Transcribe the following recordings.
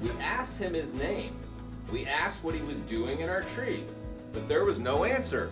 We asked him his name. We asked what he was doing in our tree, but there was no answer.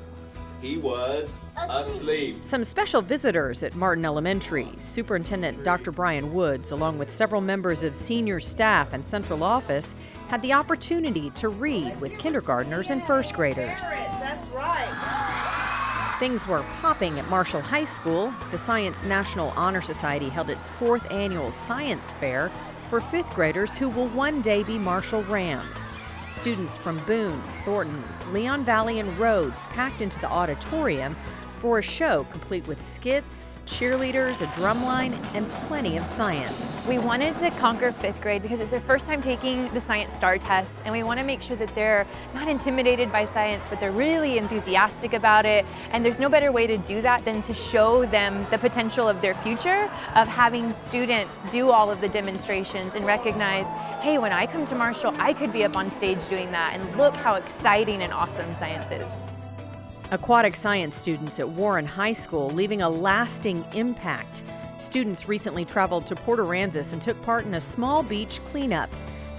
He was asleep. Some special visitors at Martin Elementary, Superintendent Dr. Brian Woods, along with several members of senior staff and central office, had the opportunity to read with kindergartners and first graders. That's right. Things were popping at Marshall High School. The Science National Honor Society held its 4th annual science fair for 5th graders who will one day be Marshall Rams. Students from Boone, Thornton, Leon Valley, and Rhodes packed into the auditorium for a show complete with skits, cheerleaders, a drumline, and plenty of science. We wanted to conquer 5th grade because it's their first time taking the Science STAR test, and we want to make sure that they're not intimidated by science, but they're really enthusiastic about it. And there's no better way to do that than to show them the potential of their future, of having students do all of the demonstrations and recognize, hey, when I come to Marshall, I could be up on stage doing that, and look how exciting and awesome science is. Aquatic science students at Warren High School leaving a lasting impact. Students recently traveled to Port Aransas and took part in a small beach cleanup.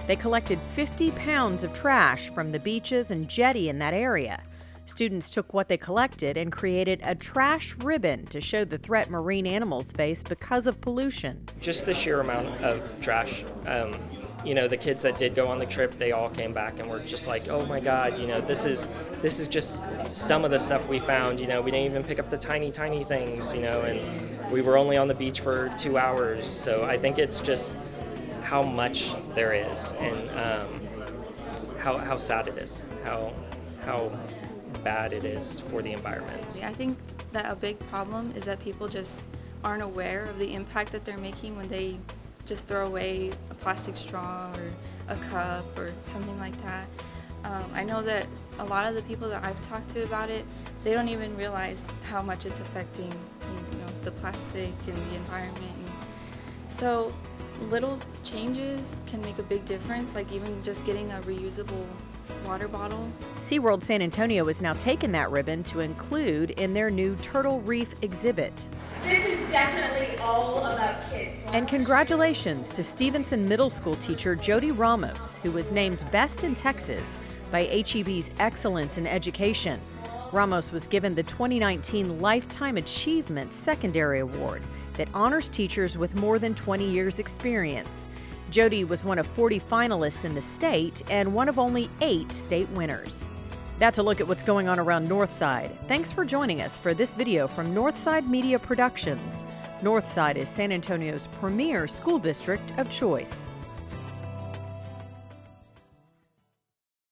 They collected 50 pounds of trash from the beaches and jetty in that area. Students took what they collected and created a trash ribbon to show the threat marine animals face because of pollution. Just the sheer amount of trash. The kids that did go on the trip, they all came back and were just like, oh my God, this is just some of the stuff we found. We didn't even pick up the tiny things, and we were only on the beach for 2 hours. So I think it's just how much there is, and how sad it is, how bad it is for the environment. I think that a big problem is that people just aren't aware of the impact that they're making when they just throw away a plastic straw or a cup or something like that. I know that a lot of the people that I've talked to about it, they don't even realize how much it's affecting the plastic and the environment. And so little changes can make a big difference, like even just getting a reusable water bottle. SeaWorld San Antonio has now taken that ribbon to include in their new Turtle Reef exhibit. This is definitely all about kids. And congratulations to Stevenson Middle School teacher Jody Ramos, who was named Best in Texas by HEB's Excellence in Education. Ramos was given the 2019 Lifetime Achievement Secondary Award that honors teachers with more than 20 years' experience. Jody was one of 40 finalists in the state and one of only 8 state winners. That's a look at what's going on around Northside. Thanks for joining us for this video from Northside Media Productions. Northside is San Antonio's premier school district of choice.